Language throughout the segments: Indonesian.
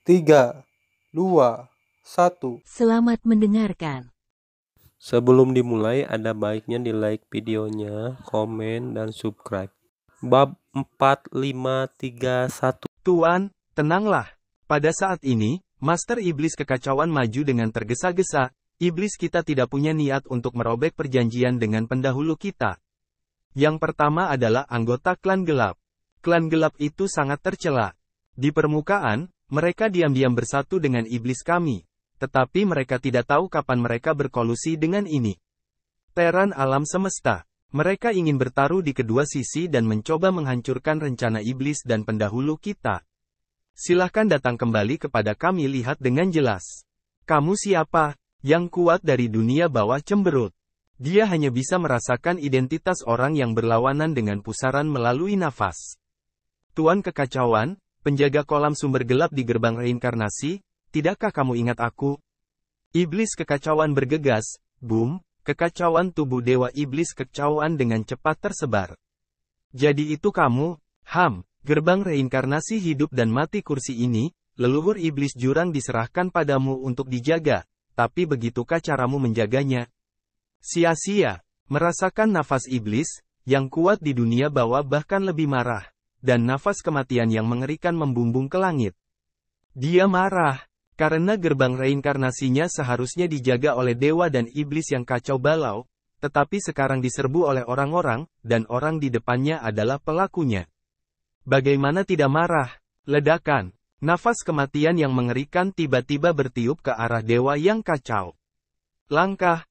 3, 2, 1. Selamat mendengarkan. Sebelum dimulai, ada baiknya di like videonya, komen, dan subscribe. Bab 4, 5, 3, 1. Tuan, tenanglah. Pada saat ini, Master Iblis Kekacauan maju dengan tergesa-gesa. Iblis kita tidak punya niat untuk merobek perjanjian dengan pendahulu kita. Yang pertama adalah anggota klan gelap. Klan gelap itu sangat tercela. Di permukaan, mereka diam-diam bersatu dengan iblis kami. Tetapi mereka tidak tahu kapan mereka berkolusi dengan ini. Teran alam semesta. Mereka ingin bertaruh di kedua sisi dan mencoba menghancurkan rencana iblis dan pendahulu kita. Silahkan datang kembali kepada kami lihat dengan jelas. Kamu siapa? Yang kuat dari dunia bawah cemberut. Dia hanya bisa merasakan identitas orang yang berlawanan dengan pusaran melalui nafas. Tuan Kekacauan, penjaga kolam sumber gelap di gerbang reinkarnasi, tidakkah kamu ingat aku? Iblis Kekacauan bergegas, boom, kekacauan tubuh Dewa Iblis Kekacauan dengan cepat tersebar. Jadi itu kamu, gerbang reinkarnasi hidup dan mati kursi ini, leluhur iblis jurang diserahkan padamu untuk dijaga, tapi begitukah caramu menjaganya? Sia-sia, merasakan nafas iblis, yang kuat di dunia bawah bahkan lebih marah, dan nafas kematian yang mengerikan membumbung ke langit. Dia marah, karena gerbang reinkarnasinya seharusnya dijaga oleh dewa dan iblis yang kacau balau, tetapi sekarang diserbu oleh orang-orang, dan orang di depannya adalah pelakunya. Bagaimana tidak marah? Ledakan, nafas kematian yang mengerikan tiba-tiba bertiup ke arah dewa yang kacau. Langkah,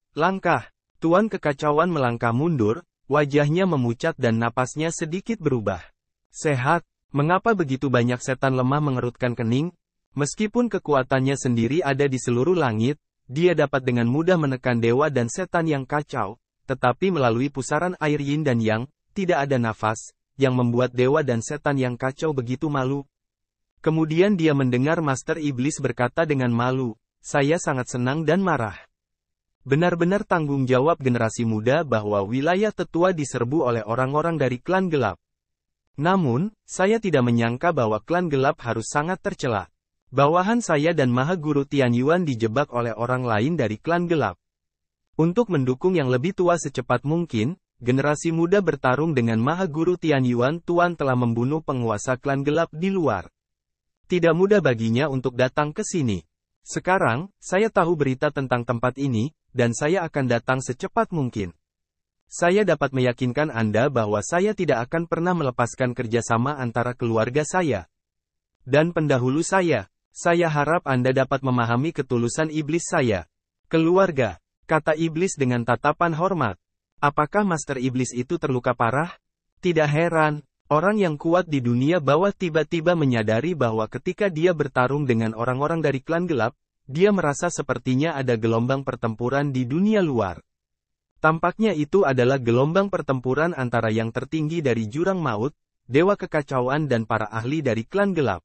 Tuan Kekacauan melangkah mundur, wajahnya memucat dan napasnya sedikit berubah. Sehat, mengapa begitu banyak setan lemah mengerutkan kening? Meskipun kekuatannya sendiri ada di seluruh langit, dia dapat dengan mudah menekan dewa dan setan yang kacau, tetapi melalui pusaran air yin dan yang, tidak ada nafas, yang membuat dewa dan setan yang kacau begitu malu. Kemudian dia mendengar Master Iblis berkata dengan malu, "Saya sangat senang dan marah. Benar-benar tanggung jawab generasi muda bahwa wilayah tetua diserbu oleh orang-orang dari klan gelap. Namun, saya tidak menyangka bahwa klan gelap harus sangat tercela. Bawahan saya dan Maha Guru Tian Yuan dijebak oleh orang lain dari klan gelap. Untuk mendukung yang lebih tua secepat mungkin, generasi muda bertarung dengan Maha Guru Tian Yuan. Tuan telah membunuh penguasa klan gelap di luar. Tidak mudah baginya untuk datang ke sini. Sekarang, saya tahu berita tentang tempat ini, dan saya akan datang secepat mungkin. Saya dapat meyakinkan Anda bahwa saya tidak akan pernah melepaskan kerjasama antara keluarga saya dan pendahulu saya. Saya harap Anda dapat memahami ketulusan iblis saya. Keluarga, kata iblis dengan tatapan hormat. Apakah Master Iblis itu terluka parah? Tidak heran, orang yang kuat di dunia bawah tiba-tiba menyadari bahwa ketika dia bertarung dengan orang-orang dari klan gelap, dia merasa sepertinya ada gelombang pertempuran di dunia luar. Tampaknya itu adalah gelombang pertempuran antara yang tertinggi dari jurang maut, Dewa Kekacauan dan para ahli dari klan gelap.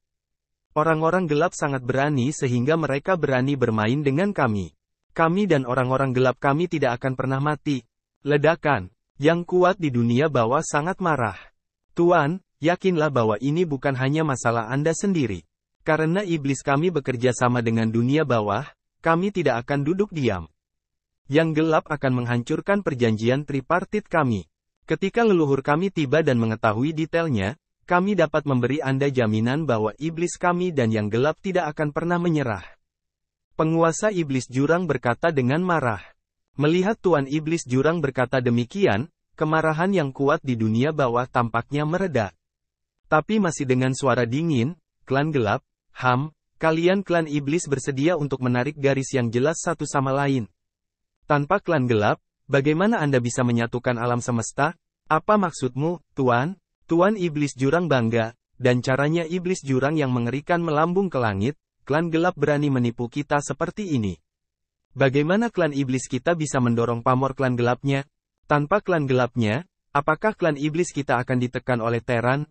Orang-orang gelap sangat berani sehingga mereka berani bermain dengan kami. Kami dan orang-orang gelap kami tidak akan pernah mati. Ledakan, yang kuat di dunia bawah sangat marah. Tuan, yakinlah bahwa ini bukan hanya masalah Anda sendiri. Karena iblis kami bekerja sama dengan dunia bawah, kami tidak akan duduk diam. Yang gelap akan menghancurkan perjanjian tripartit kami. Ketika leluhur kami tiba dan mengetahui detailnya, kami dapat memberi Anda jaminan bahwa iblis kami dan yang gelap tidak akan pernah menyerah. Penguasa iblis jurang berkata dengan marah. Melihat Tuan Iblis Jurang berkata demikian, kemarahan yang kuat di dunia bawah tampaknya mereda. Tapi masih dengan suara dingin, klan gelap, kalian klan iblis bersedia untuk menarik garis yang jelas satu sama lain. Tanpa klan gelap, bagaimana Anda bisa menyatukan alam semesta? Apa maksudmu, Tuan? Tuan Iblis Jurang bangga, dan caranya iblis jurang yang mengerikan melambung ke langit, klan gelap berani menipu kita seperti ini. Bagaimana klan iblis kita bisa mendorong pamor klan gelapnya? Tanpa klan gelapnya, apakah klan iblis kita akan ditekan oleh Teran?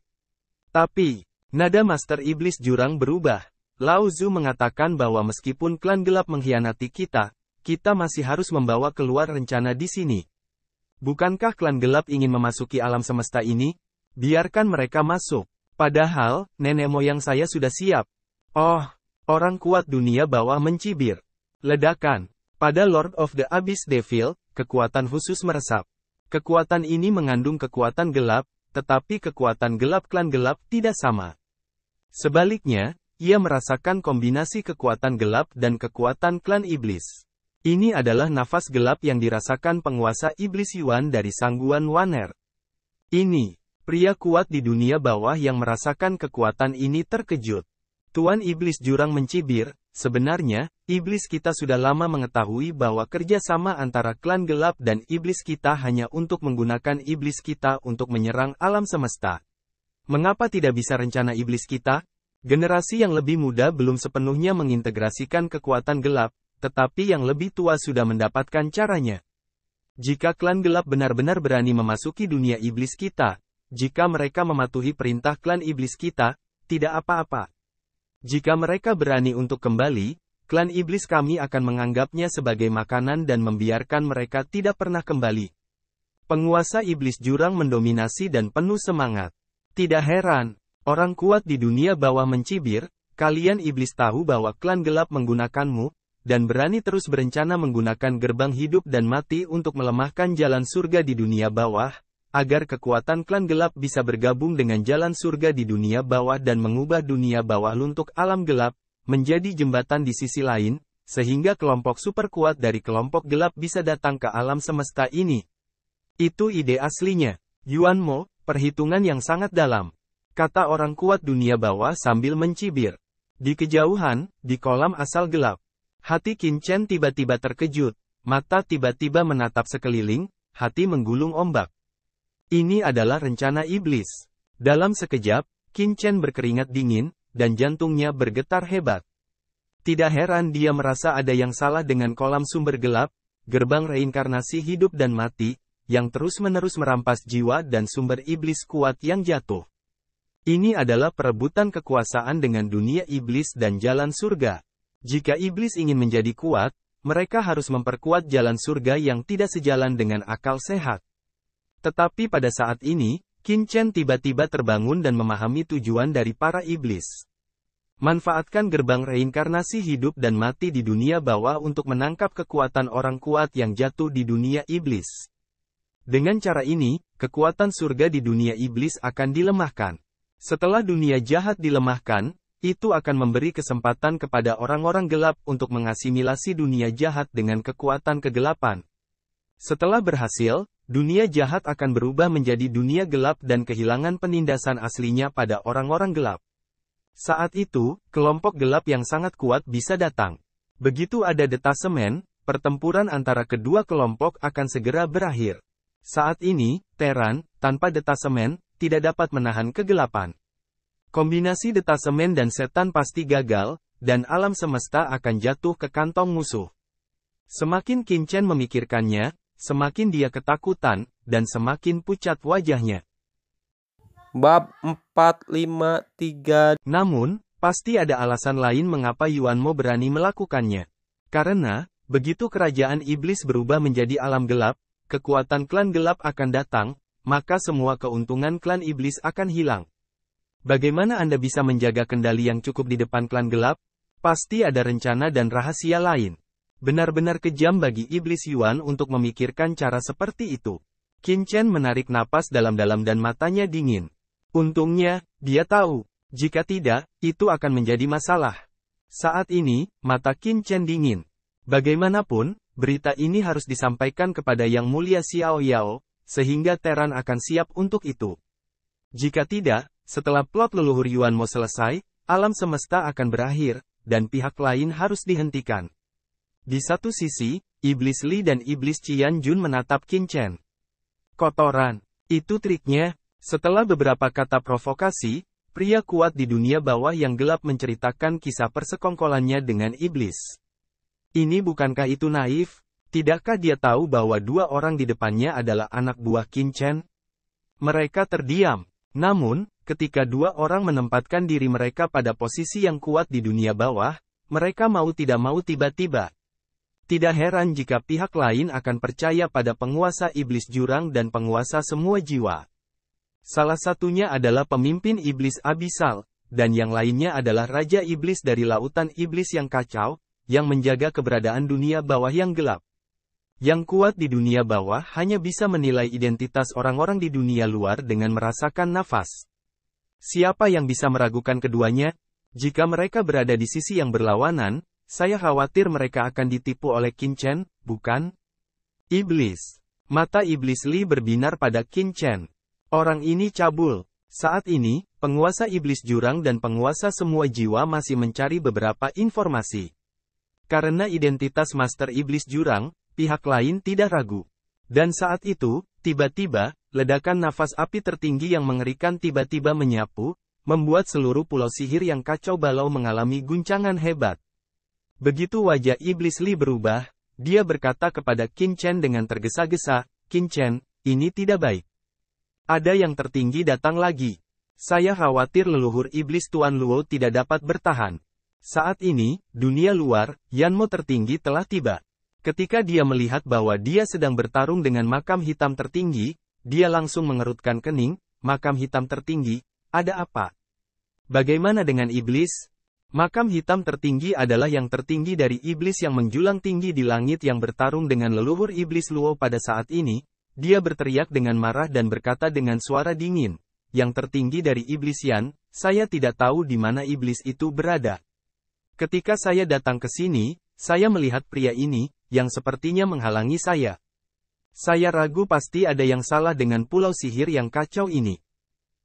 Tapi, nada Master Iblis Jurang berubah. Lao Zu mengatakan bahwa meskipun klan gelap mengkhianati kita, kita masih harus membawa keluar rencana di sini. Bukankah klan gelap ingin memasuki alam semesta ini? Biarkan mereka masuk. Padahal, nenek moyang saya sudah siap. Orang kuat dunia bawah mencibir. Ledakan. Pada Lord of the Abyss Devil, kekuatan khusus meresap. Kekuatan ini mengandung kekuatan gelap, tetapi kekuatan gelap klan gelap tidak sama. Sebaliknya, ia merasakan kombinasi kekuatan gelap dan kekuatan klan iblis. Ini adalah nafas gelap yang dirasakan penguasa iblis Yuan dari Sangguan Waner. Ini, pria kuat di dunia bawah yang merasakan kekuatan ini terkejut. Tuan Iblis Jurang mencibir, sebenarnya, iblis kita sudah lama mengetahui bahwa kerjasama antara klan gelap dan iblis kita hanya untuk menggunakan iblis kita untuk menyerang alam semesta. Mengapa tidak bisa rencana iblis kita? Generasi yang lebih muda belum sepenuhnya mengintegrasikan kekuatan gelap, tetapi yang lebih tua sudah mendapatkan caranya. Jika klan gelap benar-benar berani memasuki dunia iblis kita, jika mereka mematuhi perintah klan iblis kita, tidak apa-apa. Jika mereka berani untuk kembali, klan iblis kami akan menganggapnya sebagai makanan dan membiarkan mereka tidak pernah kembali. Penguasa iblis jurang mendominasi dan penuh semangat. Tidak heran, orang kuat di dunia bawah mencibir, kalian iblis tahu bahwa klan gelap menggunakanmu, dan berani terus berencana menggunakan gerbang hidup dan mati untuk melemahkan jalan surga di dunia bawah, agar kekuatan klan gelap bisa bergabung dengan jalan surga di dunia bawah dan mengubah dunia bawah untuk alam gelap, menjadi jembatan di sisi lain, sehingga kelompok super kuat dari kelompok gelap bisa datang ke alam semesta ini. Itu ide aslinya. Yuan Mo, perhitungan yang sangat dalam. Kata orang kuat dunia bawah sambil mencibir. Di kejauhan, di kolam asal gelap. Hati Qin Chen tiba-tiba terkejut, mata tiba-tiba menatap sekeliling, hati menggulung ombak. Ini adalah rencana iblis. Dalam sekejap, Qin Chen berkeringat dingin, dan jantungnya bergetar hebat. Tidak heran dia merasa ada yang salah dengan kolam sumber gelap, gerbang reinkarnasi hidup dan mati, yang terus-menerus merampas jiwa dan sumber iblis kuat yang jatuh. Ini adalah perebutan kekuasaan dengan dunia iblis dan jalan surga. Jika iblis ingin menjadi kuat, mereka harus memperkuat jalan surga yang tidak sejalan dengan akal sehat. Tetapi pada saat ini, Qin Chen tiba-tiba terbangun dan memahami tujuan dari para iblis. Manfaatkan gerbang reinkarnasi hidup dan mati di dunia bawah untuk menangkap kekuatan orang kuat yang jatuh di dunia iblis. Dengan cara ini, kekuatan surga di dunia iblis akan dilemahkan. Setelah dunia jahat dilemahkan, itu akan memberi kesempatan kepada orang-orang gelap untuk mengasimilasi dunia jahat dengan kekuatan kegelapan. Setelah berhasil, dunia jahat akan berubah menjadi dunia gelap dan kehilangan penindasan aslinya pada orang-orang gelap. Saat itu, kelompok gelap yang sangat kuat bisa datang. Begitu ada detasemen, pertempuran antara kedua kelompok akan segera berakhir. Saat ini, Teran, tanpa detasemen, tidak dapat menahan kegelapan. Kombinasi detasemen dan setan pasti gagal, dan alam semesta akan jatuh ke kantong musuh. Semakin Qin Chen memikirkannya, semakin dia ketakutan, dan semakin pucat wajahnya. Bab 453. Namun, pasti ada alasan lain mengapa Yuan Mo berani melakukannya. Karena, begitu kerajaan iblis berubah menjadi alam gelap, kekuatan klan gelap akan datang, maka semua keuntungan klan iblis akan hilang. Bagaimana Anda bisa menjaga kendali yang cukup di depan klan gelap? Pasti ada rencana dan rahasia lain. Benar-benar kejam bagi iblis Yuan untuk memikirkan cara seperti itu. Qin Chen menarik napas dalam-dalam dan matanya dingin. Untungnya, dia tahu. Jika tidak, itu akan menjadi masalah. Saat ini, mata Qin Chen dingin. Bagaimanapun, berita ini harus disampaikan kepada Yang Mulia Xiao Yao, sehingga Teran akan siap untuk itu. Jika tidak, setelah plot leluhur Yuan Mo selesai, alam semesta akan berakhir, dan pihak lain harus dihentikan. Di satu sisi, Iblis Li dan Iblis Qian Jun menatap Qin Chen. Kotoran. Itu triknya. Setelah beberapa kata provokasi, pria kuat di dunia bawah yang gelap menceritakan kisah persekongkolannya dengan iblis. Ini bukankah itu naif? Tidakkah dia tahu bahwa dua orang di depannya adalah anak buah Qin Chen? Mereka terdiam. Namun, ketika dua orang menempatkan diri mereka pada posisi yang kuat di dunia bawah, mereka mau tidak mau tiba-tiba. Tidak heran jika pihak lain akan percaya pada penguasa iblis jurang dan penguasa semua jiwa. Salah satunya adalah pemimpin iblis abisal, dan yang lainnya adalah Raja Iblis dari lautan iblis yang kacau, yang menjaga keberadaan dunia bawah yang gelap. Yang kuat di dunia bawah hanya bisa menilai identitas orang-orang di dunia luar dengan merasakan nafas. Siapa yang bisa meragukan keduanya? Jika mereka berada di sisi yang berlawanan, saya khawatir mereka akan ditipu oleh Qin Chen, bukan? Iblis. Mata Iblis Li berbinar pada Qin Chen. Orang ini cabul. Saat ini, penguasa Iblis Jurang dan penguasa semua jiwa masih mencari beberapa informasi. Karena identitas Master Iblis Jurang, pihak lain tidak ragu. Dan saat itu, tiba-tiba, ledakan nafas api tertinggi yang mengerikan tiba-tiba menyapu, membuat seluruh pulau sihir yang kacau balau mengalami guncangan hebat. Begitu wajah Iblis Li berubah, dia berkata kepada Qin Chen dengan tergesa-gesa, "Qin Chen, ini tidak baik. Ada yang tertinggi datang lagi. Saya khawatir leluhur Iblis Tuan Luo tidak dapat bertahan. Saat ini, dunia luar, Yanmo tertinggi telah tiba." Ketika dia melihat bahwa dia sedang bertarung dengan makam hitam tertinggi, dia langsung mengerutkan kening. Makam hitam tertinggi, ada apa? Bagaimana dengan iblis? Makam hitam tertinggi adalah yang tertinggi dari iblis yang menjulang tinggi di langit yang bertarung dengan leluhur iblis Luo pada saat ini. Dia berteriak dengan marah dan berkata dengan suara dingin, "Yang tertinggi dari iblis Yan, saya tidak tahu di mana iblis itu berada. Ketika saya datang ke sini, saya melihat pria ini, yang sepertinya menghalangi saya. Saya ragu pasti ada yang salah dengan pulau sihir yang kacau ini.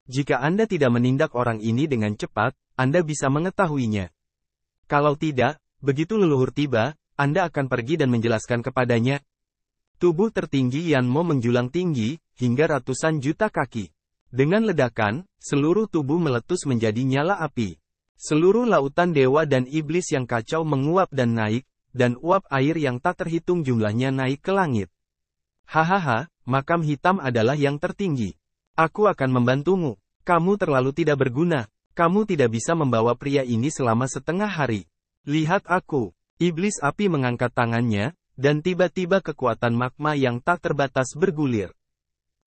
Jika Anda tidak menindak orang ini dengan cepat, Anda bisa mengetahuinya. Kalau tidak, begitu leluhur tiba, Anda akan pergi dan menjelaskan kepadanya." Tubuh tertinggi Yanmo menjulang tinggi, hingga ratusan juta kaki. Dengan ledakan, seluruh tubuh meletus menjadi nyala api. Seluruh lautan dewa dan iblis yang kacau menguap dan naik, dan uap air yang tak terhitung jumlahnya naik ke langit. "Hahaha, makam hitam adalah yang tertinggi. Aku akan membantumu. Kamu terlalu tidak berguna. Kamu tidak bisa membawa pria ini selama setengah hari. Lihat aku." Iblis api mengangkat tangannya, dan tiba-tiba kekuatan magma yang tak terbatas bergulir.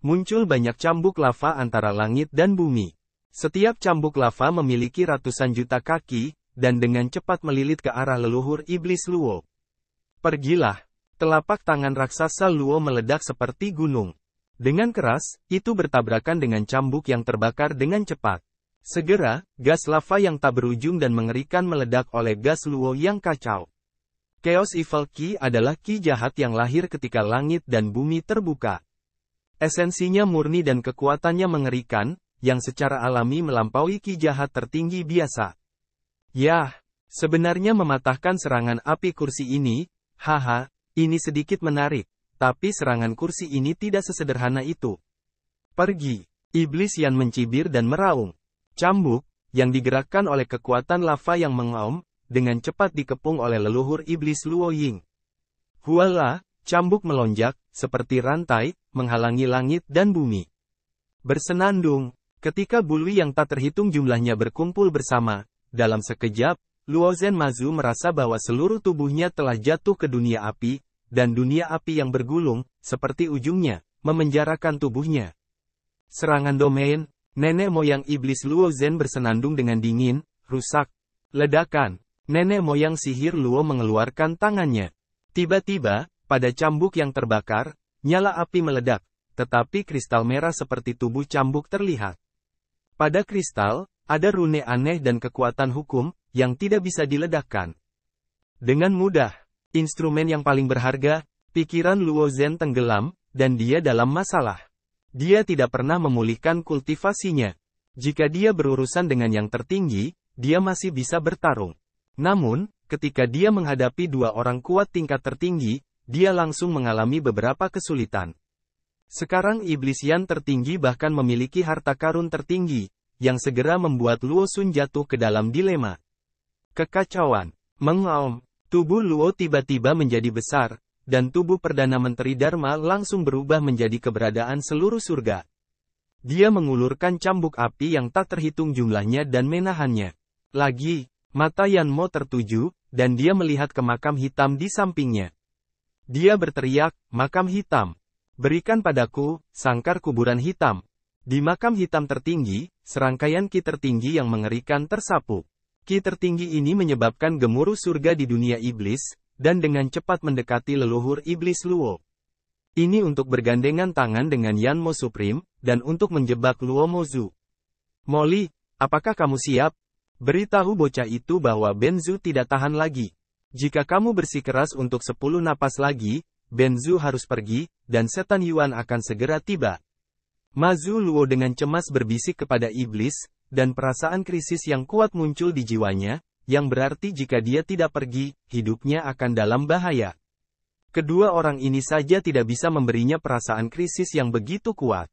Muncul banyak cambuk lava antara langit dan bumi. Setiap cambuk lava memiliki ratusan juta kaki, dan dengan cepat melilit ke arah leluhur iblis Luo. "Pergilah." Telapak tangan raksasa Luo meledak seperti gunung. Dengan keras, itu bertabrakan dengan cambuk yang terbakar dengan cepat. Segera, gas lava yang tak berujung dan mengerikan meledak oleh gas Luo yang kacau. Chaos Evil Ki adalah ki jahat yang lahir ketika langit dan bumi terbuka. Esensinya murni dan kekuatannya mengerikan, yang secara alami melampaui ki jahat tertinggi biasa. Yah, sebenarnya mematahkan serangan api kursi ini, haha, ini sedikit menarik, tapi serangan kursi ini tidak sesederhana itu. Pergi. Iblis Yan mencibir dan meraung. Cambuk, yang digerakkan oleh kekuatan lava yang mengaum, dengan cepat dikepung oleh leluhur iblis Luo Ying. Huala, cambuk melonjak, seperti rantai, menghalangi langit dan bumi. Bersenandung, ketika bulu yang tak terhitung jumlahnya berkumpul bersama, dalam sekejap, Luo Zhenmazu merasa bahwa seluruh tubuhnya telah jatuh ke dunia api, dan dunia api yang bergulung, seperti ujungnya, memenjarakan tubuhnya. Serangan domain, nenek moyang iblis Luo Zhen bersenandung dengan dingin, rusak. Ledakan, nenek moyang sihir Luo mengeluarkan tangannya. Tiba-tiba, pada cambuk yang terbakar, nyala api meledak, tetapi kristal merah seperti tubuh cambuk terlihat. Pada kristal, ada rune aneh dan kekuatan hukum, yang tidak bisa diledakkan. Dengan mudah, instrumen yang paling berharga, pikiran Luo Zhen tenggelam, dan dia dalam masalah. Dia tidak pernah memulihkan kultivasinya. Jika dia berurusan dengan yang tertinggi, dia masih bisa bertarung. Namun, ketika dia menghadapi dua orang kuat tingkat tertinggi, dia langsung mengalami beberapa kesulitan. Sekarang Iblis Yan tertinggi bahkan memiliki harta karun tertinggi, yang segera membuat Luo Sun jatuh ke dalam dilema. Kekacauan. Mengaum. Tubuh Luo tiba-tiba menjadi besar, dan tubuh Perdana Menteri Dharma langsung berubah menjadi keberadaan seluruh surga. Dia mengulurkan cambuk api yang tak terhitung jumlahnya dan menahannya. Lagi, mata Yanmo tertuju, dan dia melihat ke makam hitam di sampingnya. Dia berteriak, "Makam hitam. Berikan padaku, sangkar kuburan hitam." Di makam hitam tertinggi, serangkaian ki tertinggi yang mengerikan tersapu. Ki tertinggi ini menyebabkan gemuruh surga di dunia iblis, dan dengan cepat mendekati leluhur iblis Luo. Ini untuk bergandengan tangan dengan Yanmo Supreme, dan untuk menjebak Luo Mozu. Molly, apakah kamu siap? Beritahu bocah itu bahwa Benzu tidak tahan lagi. Jika kamu bersikeras untuk 10 napas lagi, Benzu harus pergi, dan setan Yuan akan segera tiba. Mazu Luo dengan cemas berbisik kepada iblis, dan perasaan krisis yang kuat muncul di jiwanya, yang berarti jika dia tidak pergi, hidupnya akan dalam bahaya. Kedua orang ini saja tidak bisa memberinya perasaan krisis yang begitu kuat.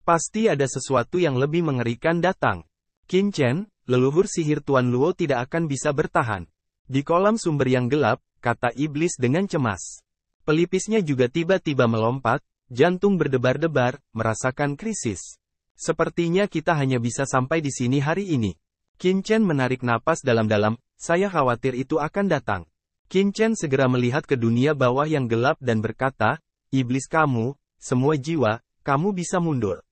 Pasti ada sesuatu yang lebih mengerikan datang. Qin Chen, leluhur sihir Tuan Luo tidak akan bisa bertahan. Di kolam sumber yang gelap, kata iblis dengan cemas. Pelipisnya juga tiba-tiba melompat, jantung berdebar-debar, merasakan krisis. Sepertinya kita hanya bisa sampai di sini hari ini. Qin Chen menarik napas dalam-dalam, saya khawatir itu akan datang. Qin Chen segera melihat ke dunia bawah yang gelap dan berkata, iblis kamu, semua jiwa, kamu bisa mundur.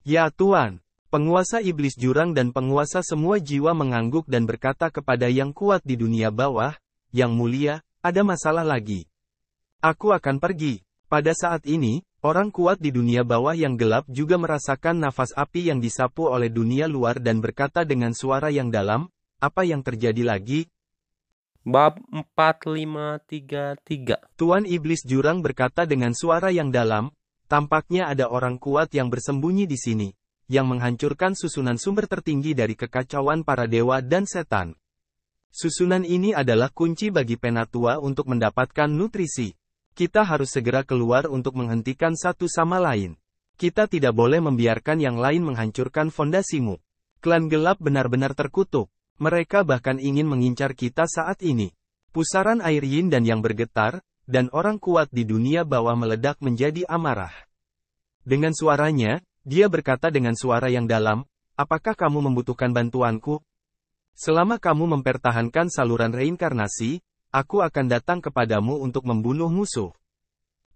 Ya Tuan, penguasa iblis jurang dan penguasa semua jiwa mengangguk dan berkata kepada yang kuat di dunia bawah, yang mulia, ada masalah lagi. Aku akan pergi. Pada saat ini, orang kuat di dunia bawah yang gelap juga merasakan nafas api yang disapu oleh dunia luar dan berkata dengan suara yang dalam, apa yang terjadi lagi? Bab 4533. Tuan Iblis Jurang berkata dengan suara yang dalam, tampaknya ada orang kuat yang bersembunyi di sini, yang menghancurkan susunan sumber tertinggi dari kekacauan para dewa dan setan. Susunan ini adalah kunci bagi Penatua untuk mendapatkan nutrisi. Kita harus segera keluar untuk menghentikan satu sama lain. Kita tidak boleh membiarkan yang lain menghancurkan fondasimu. Klan gelap benar-benar terkutuk. Mereka bahkan ingin mengincar kita saat ini. Pusaran air yin dan yang bergetar, dan orang kuat di dunia bawah meledak menjadi amarah. Dengan suaranya, dia berkata dengan suara yang dalam, apakah kamu membutuhkan bantuanku? Selama kamu mempertahankan saluran reinkarnasi, aku akan datang kepadamu untuk membunuh musuh.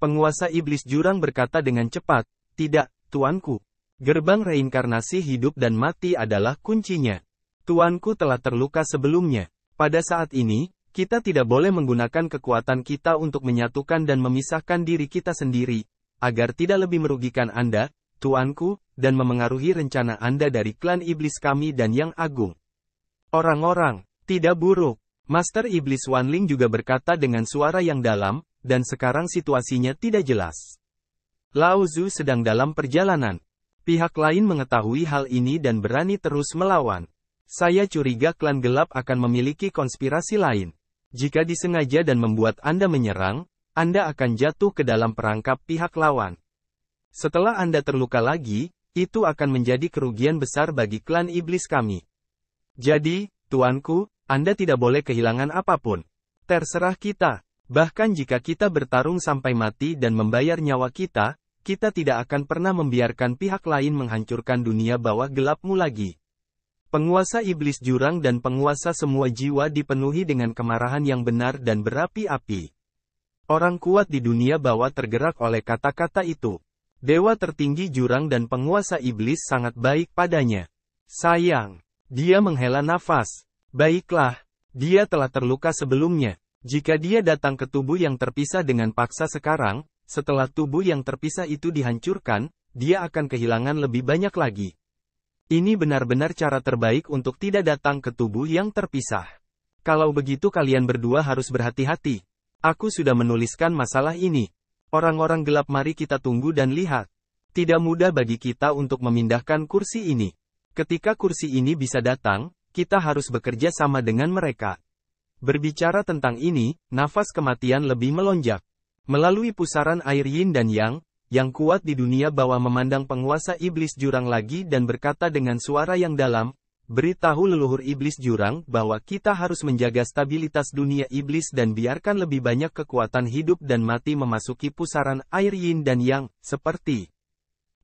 Penguasa iblis jurang berkata dengan cepat, tidak, tuanku. Gerbang reinkarnasi hidup dan mati adalah kuncinya. Tuanku telah terluka sebelumnya. Pada saat ini, kita tidak boleh menggunakan kekuatan kita untuk menyatukan dan memisahkan diri kita sendiri, agar tidak lebih merugikan Anda, tuanku, dan memengaruhi rencana Anda dari klan iblis kami dan yang agung. Orang-orang, tidak buruk. Master Iblis Wanling juga berkata dengan suara yang dalam, dan sekarang situasinya tidak jelas. Lao Zu sedang dalam perjalanan. Pihak lain mengetahui hal ini dan berani terus melawan. Saya curiga klan gelap akan memiliki konspirasi lain. Jika disengaja dan membuat Anda menyerang, Anda akan jatuh ke dalam perangkap pihak lawan. Setelah Anda terluka lagi, itu akan menjadi kerugian besar bagi klan iblis kami. Jadi, tuanku, Anda tidak boleh kehilangan apapun. Terserah kita. Bahkan jika kita bertarung sampai mati dan membayar nyawa kita, kita tidak akan pernah membiarkan pihak lain menghancurkan dunia bawah gelapmu lagi. Penguasa iblis jurang dan penguasa semua jiwa dipenuhi dengan kemarahan yang benar dan berapi-api. Orang kuat di dunia bawah tergerak oleh kata-kata itu. Dewa tertinggi jurang dan penguasa iblis sangat baik padanya. Sayang, dia menghela nafas. Baiklah, dia telah terluka sebelumnya. Jika dia datang ke tubuh yang terpisah dengan paksa sekarang, setelah tubuh yang terpisah itu dihancurkan, dia akan kehilangan lebih banyak lagi. Ini benar-benar cara terbaik untuk tidak datang ke tubuh yang terpisah. Kalau begitu kalian berdua harus berhati-hati. Aku sudah menuliskan masalah ini. Orang-orang gelap, mari kita tunggu dan lihat. Tidak mudah bagi kita untuk memindahkan kursi ini. Ketika kursi ini bisa datang, kita harus bekerja sama dengan mereka. Berbicara tentang ini, nafas kematian lebih melonjak. Melalui pusaran air yin dan yang kuat di dunia bawah memandang penguasa iblis jurang lagi dan berkata dengan suara yang dalam, beritahu leluhur iblis jurang bahwa kita harus menjaga stabilitas dunia iblis dan biarkan lebih banyak kekuatan hidup dan mati memasuki pusaran air yin dan seperti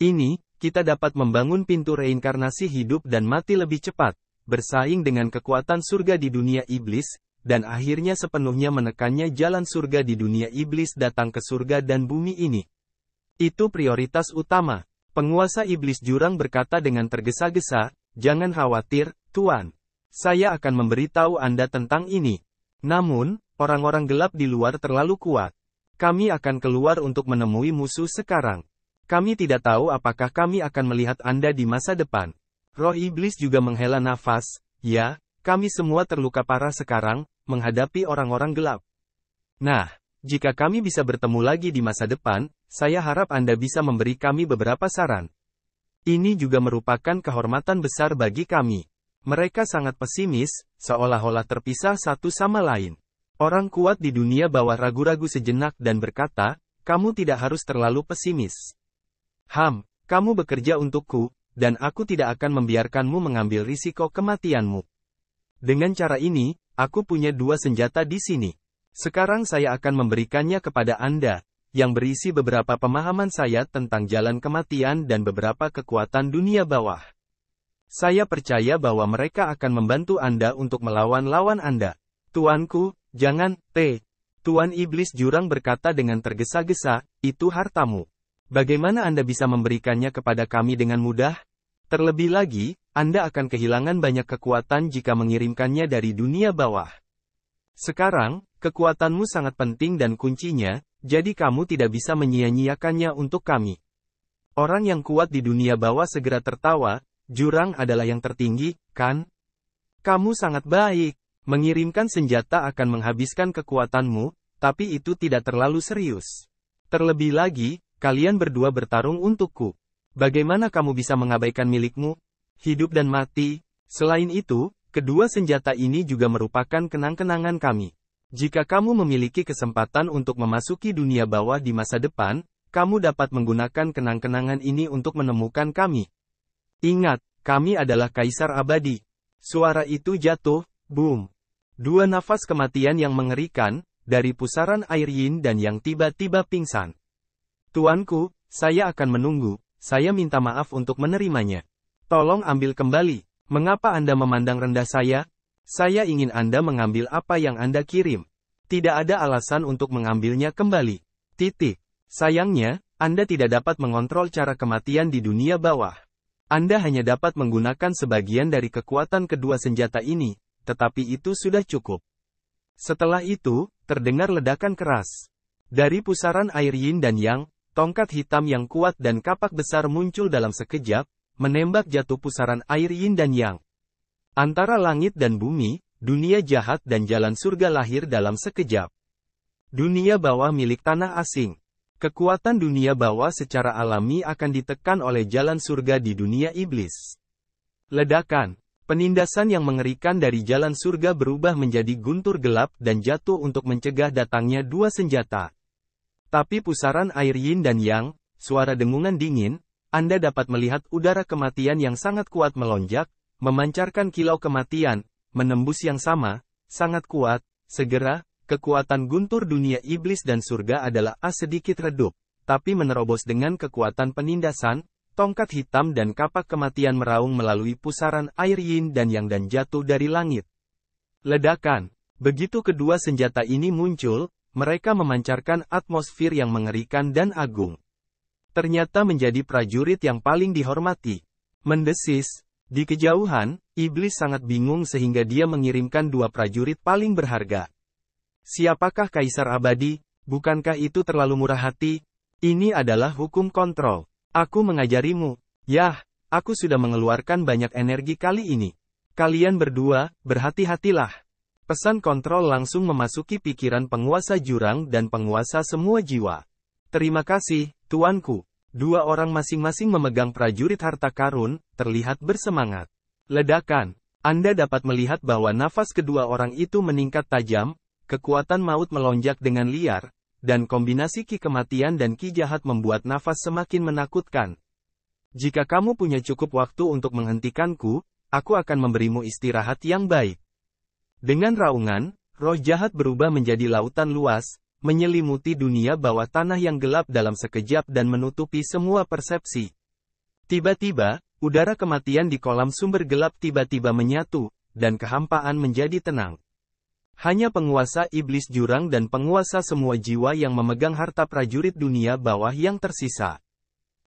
ini, kita dapat membangun pintu reinkarnasi hidup dan mati lebih cepat, bersaing dengan kekuatan surga di dunia iblis, dan akhirnya sepenuhnya menekannya jalan surga di dunia iblis datang ke surga dan bumi ini. Itu prioritas utama. Penguasa iblis jurang berkata dengan tergesa-gesa, "Jangan khawatir, Tuan. Saya akan memberitahu Anda tentang ini. Namun, orang-orang gelap di luar terlalu kuat. Kami akan keluar untuk menemui musuh sekarang. Kami tidak tahu apakah kami akan melihat Anda di masa depan." Roh iblis juga menghela nafas, "Ya, kami semua terluka parah sekarang, menghadapi orang-orang gelap. Nah, jika kami bisa bertemu lagi di masa depan, saya harap Anda bisa memberi kami beberapa saran. Ini juga merupakan kehormatan besar bagi kami." Mereka sangat pesimis, seolah-olah terpisah satu sama lain. Orang kuat di dunia bawah ragu-ragu sejenak dan berkata, "Kamu tidak harus terlalu pesimis. Kamu bekerja untukku, dan aku tidak akan membiarkanmu mengambil risiko kematianmu. Dengan cara ini, aku punya 2 senjata di sini. Sekarang saya akan memberikannya kepada Anda, yang berisi beberapa pemahaman saya tentang jalan kematian dan beberapa kekuatan dunia bawah. Saya percaya bahwa mereka akan membantu Anda untuk melawan lawan Anda." "Tuanku, jangan, Tuan iblis jurang berkata dengan tergesa-gesa, "Itu hartamu. Bagaimana Anda bisa memberikannya kepada kami dengan mudah? Terlebih lagi, Anda akan kehilangan banyak kekuatan jika mengirimkannya dari dunia bawah. Sekarang, kekuatanmu sangat penting dan kuncinya, jadi kamu tidak bisa menyia-nyiakannya untuk kami." Orang yang kuat di dunia bawah segera tertawa, "Jurang adalah yang tertinggi, kan? Kamu sangat baik. Mengirimkan senjata akan menghabiskan kekuatanmu, tapi itu tidak terlalu serius. Terlebih lagi, kalian berdua bertarung untukku. Bagaimana kamu bisa mengabaikan milikmu? Hidup dan mati. Selain itu, kedua senjata ini juga merupakan kenang-kenangan kami. Jika kamu memiliki kesempatan untuk memasuki dunia bawah di masa depan, kamu dapat menggunakan kenang-kenangan ini untuk menemukan kami. Ingat, kami adalah kaisar abadi." Suara itu jatuh, boom. 2 nafas kematian yang mengerikan, dari pusaran air yin dan yang tiba-tiba pingsan. "Tuanku, saya akan menunggu, saya minta maaf untuk menerimanya. Tolong ambil kembali. Mengapa Anda memandang rendah saya? Saya ingin Anda mengambil apa yang Anda kirim. Tidak ada alasan untuk mengambilnya kembali. Sayangnya, Anda tidak dapat mengontrol cara kematian di dunia bawah. Anda hanya dapat menggunakan sebagian dari kekuatan kedua senjata ini, tetapi itu sudah cukup." Setelah itu, terdengar ledakan keras. Dari pusaran air yin dan yang, tongkat hitam yang kuat dan kapak besar muncul dalam sekejap, menembak jatuh pusaran air yin dan yang. Antara langit dan bumi, dunia jahat dan jalan surga lahir dalam sekejap. Dunia bawah milik tanah asing. Kekuatan dunia bawah secara alami akan ditekan oleh jalan surga di dunia iblis. Ledakan. Penindasan yang mengerikan dari jalan surga berubah menjadi guntur gelap dan jatuh untuk mencegah datangnya 2 senjata. Tapi pusaran air yin dan yang, suara dengungan dingin, Anda dapat melihat udara kematian yang sangat kuat melonjak, memancarkan kilau kematian, menembus yang sama, sangat kuat. Segera, kekuatan guntur dunia iblis dan surga adalah sedikit redup, tapi menerobos dengan kekuatan penindasan, tongkat hitam dan kapak kematian meraung melalui pusaran air yin dan yang dan jatuh dari langit. Ledakan. Begitu kedua senjata ini muncul, mereka memancarkan atmosfer yang mengerikan dan agung. Ternyata menjadi prajurit yang paling dihormati. Mendesis. Di kejauhan, iblis sangat bingung sehingga dia mengirimkan 2 prajurit paling berharga. "Siapakah kaisar abadi? Bukankah itu terlalu murah hati? Ini adalah hukum kontrol. Aku mengajarimu. Yah, aku sudah mengeluarkan banyak energi kali ini. Kalian berdua, berhati-hatilah." Pesan kontrol langsung memasuki pikiran penguasa jurang dan penguasa semua jiwa. "Terima kasih, tuanku." 2 orang masing-masing memegang prajurit harta karun, terlihat bersemangat. Ledakan. Anda dapat melihat bahwa nafas kedua orang itu meningkat tajam, kekuatan maut melonjak dengan liar, dan kombinasi ki kematian dan ki jahat membuat nafas semakin menakutkan. "Jika kamu punya cukup waktu untuk menghentikanku, aku akan memberimu istirahat yang baik." Dengan raungan, roh jahat berubah menjadi lautan luas, menyelimuti dunia bawah tanah yang gelap dalam sekejap dan menutupi semua persepsi. Tiba-tiba, udara kematian di kolam sumber gelap tiba-tiba menyatu, dan kehampaan menjadi tenang. Hanya penguasa iblis jurang dan penguasa semua jiwa yang memegang harta prajurit dunia bawah yang tersisa.